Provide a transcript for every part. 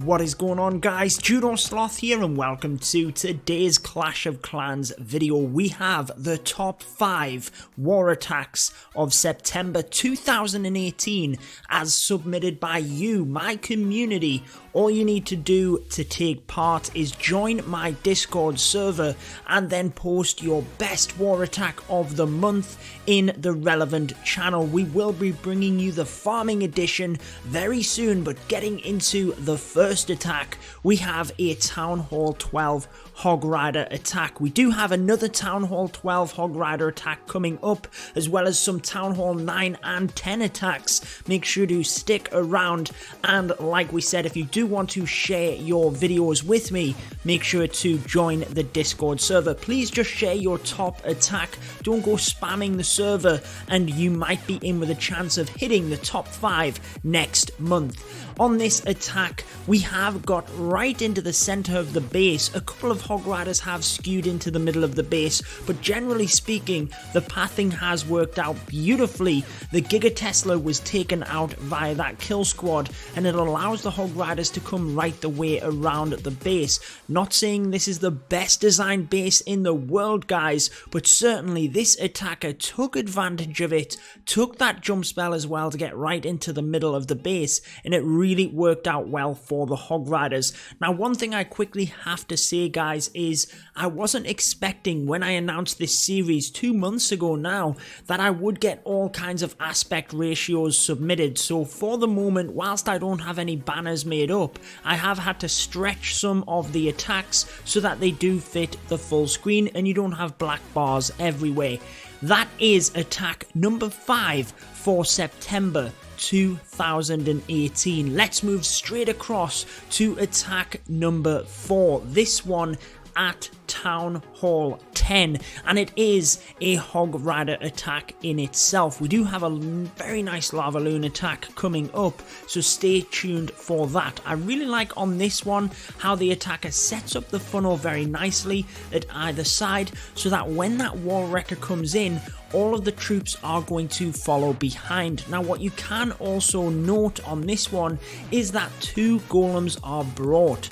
What is going on, guys? Judo Sloth here and welcome to today's Clash of Clans video. We have the top 5 war attacks of September 2018 as submitted by you, my community. All you need to do to take part is join my Discord server and then post your best war attack of the month in the relevant channel. We will be bringing you the farming edition very soon, but getting into the first attack, we have a Townhall 12 Hog Rider Attack. We do have another Townhall 12 Hog Rider Attack coming up, as well as some Townhall 9 and 10 attacks. Make sure to stick around, and like we said, if you do want to share your videos with me, make sure to join the Discord server. Please just share your top attack. Don't go spamming the server, and you might be in with a chance of hitting the top 5 next month. On this attack, we have got right into the center of the base. A couple of Hog Riders have skewed into the middle of the base, but generally speaking, the pathing has worked out beautifully. The Giga Tesla was taken out via that kill squad, and it allows the Hog Riders to come right the way around the base. Not saying this is the best designed base in the world, guys, but certainly this attacker took advantage of it, took that jump spell as well to get right into the middle of the base, and it really worked out well for the Hog Riders. Now, one thing I quickly have to say, guys, is I wasn't expecting when I announced this series 2 months ago now that I would get all kinds of aspect ratios submitted. So for the moment, whilst I don't have any banners made up, I have had to stretch some of the attacks so that they do fit the full screen and you don't have black bars everywhere. That is attack number 5 for September 2018. Let's move straight across to attack number 4. This one at Townhall 10, and it is a Hog Rider attack in itself. We do have a very nice Lavaloon attack coming up, so stay tuned for that. I really like on this one how the attacker sets up the funnel very nicely at either side, so that when that wall wrecker comes in, all of the troops are going to follow behind. Now, what you can also note on this one is that 2 golems are brought.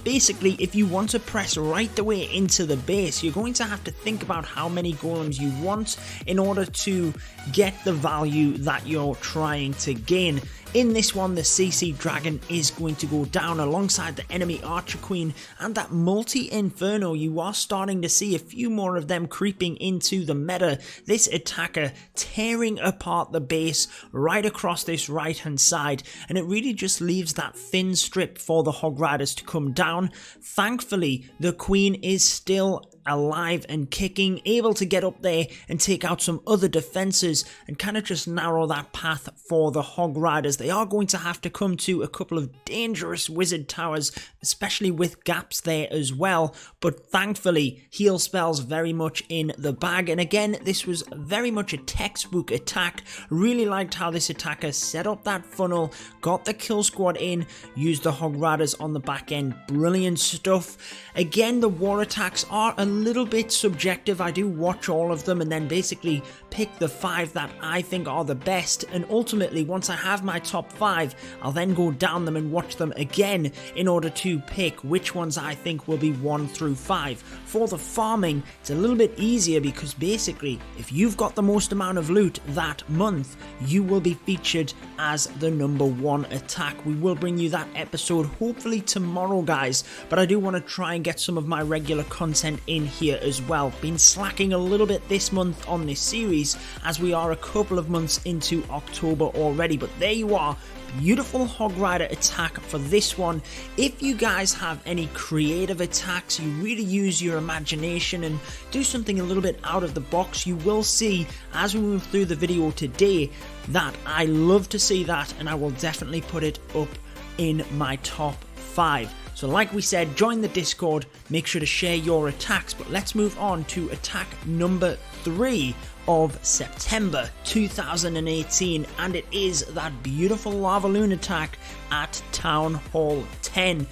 Basically, if you want to press right the way into the base, you're going to have to think about how many golems you want in order to get the value that you're trying to gain. In this one, the CC Dragon is going to go down alongside the enemy Archer Queen and that multi-inferno. You are starting to see a few more of them creeping into the meta. This attacker tearing apart the base right across this right hand side, and it really just leaves that thin strip for the Hog Riders to come down. Thankfully, the Queen is still alive and kicking, able to get up there and take out some other defenses and kind of just narrow that path for the Hog Riders. They are going to have to come to a couple of dangerous wizard towers, especially with gaps there as well, but thankfully heal spells very much in the bag. And again, this was very much a textbook attack. Really liked how this attacker set up that funnel, got the kill squad in, used the Hog Riders on the back end. Brilliant stuff. Again, the war attacks are a little bit subjective. I do watch all of them and then basically pick the 5 that I think are the best, and ultimately once I have my top 5, I'll then go down them and watch them again in order to pick which ones I think will be 1 through 5. For the farming, it's a little bit easier because basically if you've got the most amount of loot that month, you will be featured as the number 1 attack. We will bring you that episode hopefully tomorrow, guys, but I do want to try and get some of my regular content in here as well. Been slacking a little bit this month on this series as we are a couple of months into October already, but there you are. Beautiful Hog Rider attack for this one. If you guys have any creative attacks, you really use your imagination and do something a little bit out of the box, you will see as we move through the video today that I love to see that, and I will definitely put it up in my top 5. So like we said, join the Discord, make sure to share your attacks, but let's move on to attack number 3 of September 2018, and it is that beautiful Lavaloon attack at Townhall 10.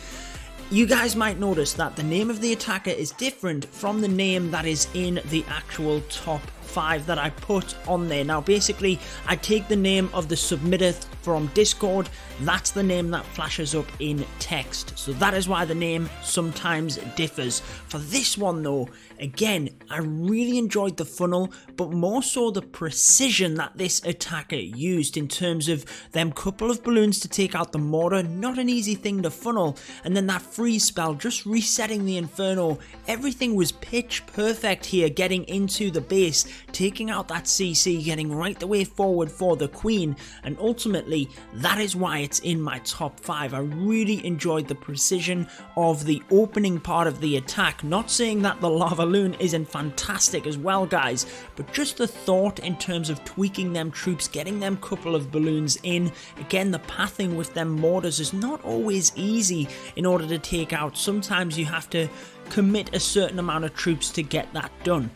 You guys might notice that the name of the attacker is different from the name that is in the actual top 5 that I put on there. Now basically I take the name of the submitter from Discord, that's the name that flashes up in text, so that is why the name sometimes differs. For this one though, again, I really enjoyed the funnel, but more so the precision that this attacker used in terms of them couple of balloons to take out the mortar, not an easy thing to funnel, and then that freeze spell just resetting the inferno. Everything was pitch perfect here, getting into the base, taking out that CC, getting right the way forward for the queen, and ultimately that is why it's in my top 5. I really enjoyed the precision of the opening part of the attack. Not saying that the Lavaloon isn't fantastic as well, guys, but just the thought in terms of tweaking them troops, getting them couple of balloons in. Again, the pathing with them mortars is not always easy in order to take out. Sometimes you have to commit a certain amount of troops to get that done.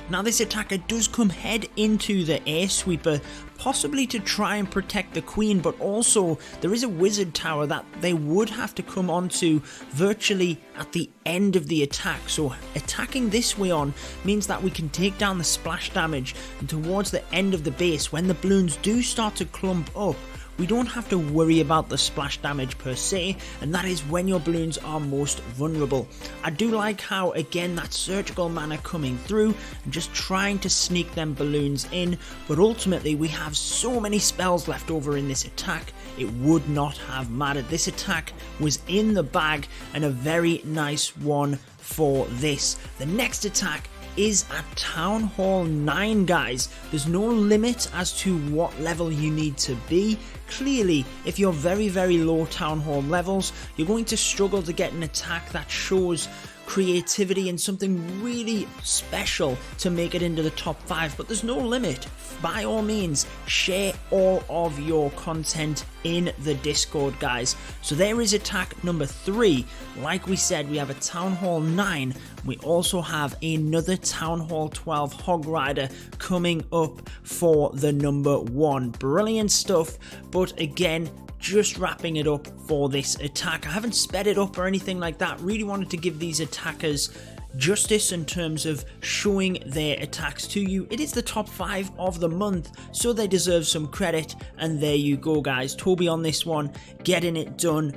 Now this attacker does come head into the air sweeper, possibly to try and protect the queen, but also there is a wizard tower that they would have to come onto virtually at the end of the attack. So attacking this way on means that we can take down the splash damage, and towards the end of the base, when the balloons do start to clump up, we don't have to worry about the splash damage per se, and that is when your balloons are most vulnerable. I do like how, again, that surgical mana coming through and just trying to sneak them balloons in, but ultimately we have so many spells left over in this attack, it would not have mattered. This attack was in the bag, and a very nice one for this. The next attack is at Townhall 9, guys. There's no limit as to what level you need to be. Clearly, if you're very low Townhall levels, you're going to struggle to get an attack that shows creativity and something really special to make it into the top 5, but there's no limit. By all means, share all of your content in the Discord, guys. So there is attack number 3. Like we said, we have a Townhall 9. We also have another Townhall 12 Hog Rider coming up for the number 1. Brilliant stuff, but again, just wrapping it up for this attack. I haven't sped it up or anything like that. Really wanted to give these attackers justice in terms of showing their attacks to you. It is the top 5 of the month, so they deserve some credit, and there you go, guys. Toby on this one, getting it done,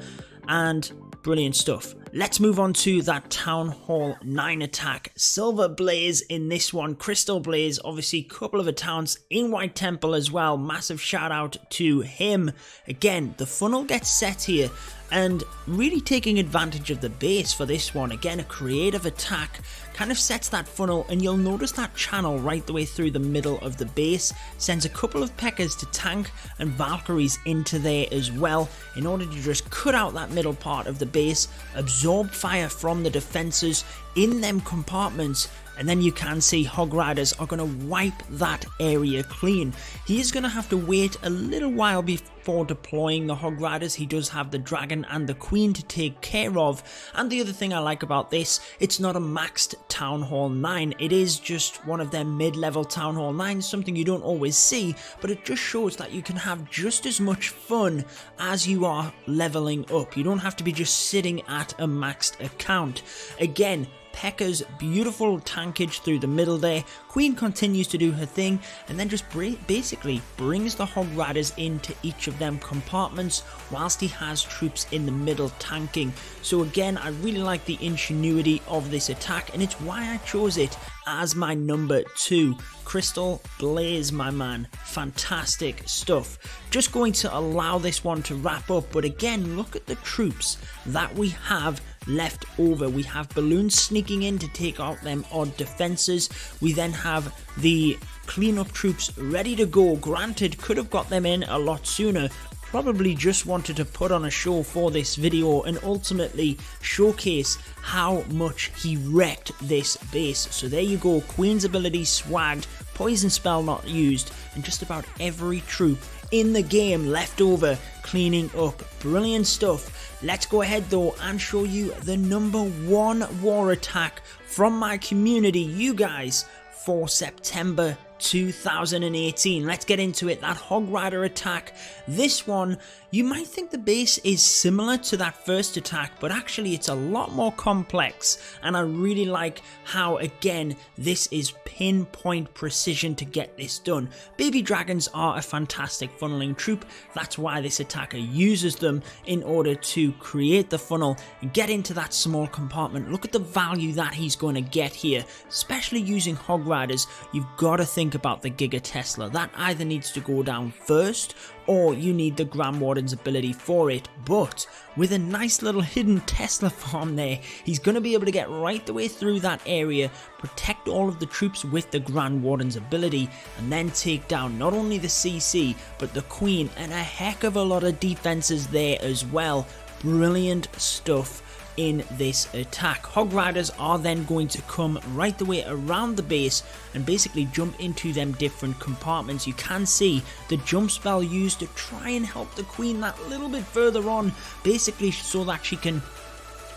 and brilliant stuff. Let's move on to that Townhall 9 attack. Silver Blaze in this one, Crystal Blaze, obviously a couple of accounts in White Temple as well. Massive shout out to him. Again, the funnel gets set here, and really taking advantage of the base for this one. Again, a creative attack kind of sets that funnel, and you'll notice that channel right the way through the middle of the base sends a couple of P.E.K.K.A.s to tank and Valkyries into there as well, in order to just cut out that middle part of the base, absorb fire from the defenses in them compartments, and then you can see Hog Riders are going to wipe that area clean. He is going to have to wait a little while before deploying the Hog Riders. He does have the dragon and the queen to take care of, and the other thing I like about this, it's not a maxed Townhall 9, it is just one of their mid-level Townhall 9s, something you don't always see, but it just shows that you can have just as much fun as you are leveling up. You don't have to be just sitting at a maxed account. Again, P.E.K.K.A's beautiful tankage through the middle there. Queen continues to do her thing, and then just basically brings the Hog Riders into each of them compartments whilst he has troops in the middle tanking. So again, I really like the ingenuity of this attack, and it's why I chose it as my number 2. Crystal Blaze, my man, fantastic stuff. Just going to allow this one to wrap up, but again, look at the troops that we have left over. We have balloons sneaking in to take out them odd defenses. We then have the cleanup troops ready to go. Granted, could have got them in a lot sooner. Probably just wanted to put on a show for this video and ultimately showcase how much he wrecked this base. So there you go, Queen's ability swagged, poison spell not used, and just about every troop in the game left over cleaning up. Brilliant stuff. Let's go ahead though and show you the number 1 war attack from my community, you guys, for September 2018. Let's get into it. That Hog Rider attack. This one, you might think the base is similar to that first attack, but actually it's a lot more complex, and I really like how, again, this is pinpoint precision to get this done. Baby dragons are a fantastic funneling troop. That's why this attacker uses them in order to create the funnel and get into that small compartment. Look at the value that he's going to get here, especially using Hog Riders. You've got to think about the Giga Tesla. That either needs to go down first, or you need the Grand Warden's ability for it, but with a nice little hidden Tesla farm there, he's going to be able to get right the way through that area, protect all of the troops with the Grand Warden's ability, and then take down not only the CC, but the Queen, and a heck of a lot of defenses there as well. Brilliant stuff in this attack. Hog Riders are then going to come right the way around the base and basically jump into them different compartments. You can see the jump spell used to try and help the Queen that little bit further on, basically so that she can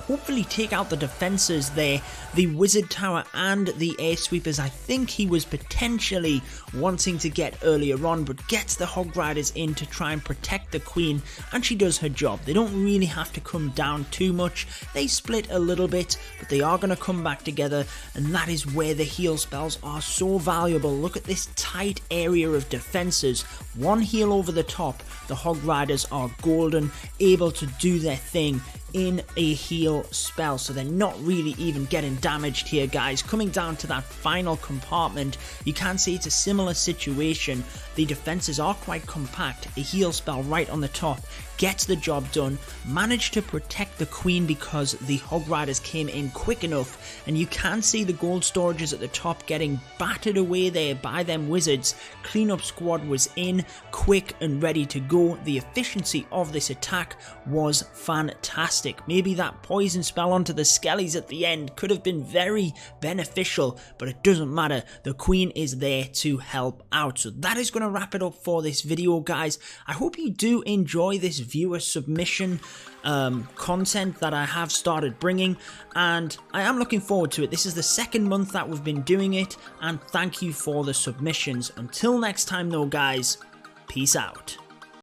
hopefully take out the defenses there. The Wizard Tower and the Air Sweepers, I think he was potentially wanting to get earlier on, but gets the Hog Riders in to try and protect the Queen, and she does her job. They don't really have to come down too much. They split a little bit, but they are going to come back together, and that is where the heal spells are so valuable. Look at this tight area of defenses. One heal over the top, the Hog Riders are golden, able to do their thing in a heal spell, so they're not really even getting damaged here, guys. Coming down to that final compartment, you can see it's a similar situation. The defenses are quite compact. A heal spell right on the top gets the job done. Managed to protect the Queen because the Hog Riders came in quick enough, and you can see the gold storages at the top getting battered away there by them wizards. Cleanup squad was in quick and ready to go. The efficiency of this attack was fantastic. Maybe that poison spell onto the skellies at the end could have been very beneficial, but it doesn't matter. The Queen is there to help out. So that is going to wrap it up for this video, guys. I hope you do enjoy this viewer submission content that I have started bringing, and I am looking forward to it. This is the second month that we've been doing it, and thank you for the submissions. Until next time though, guys, peace out.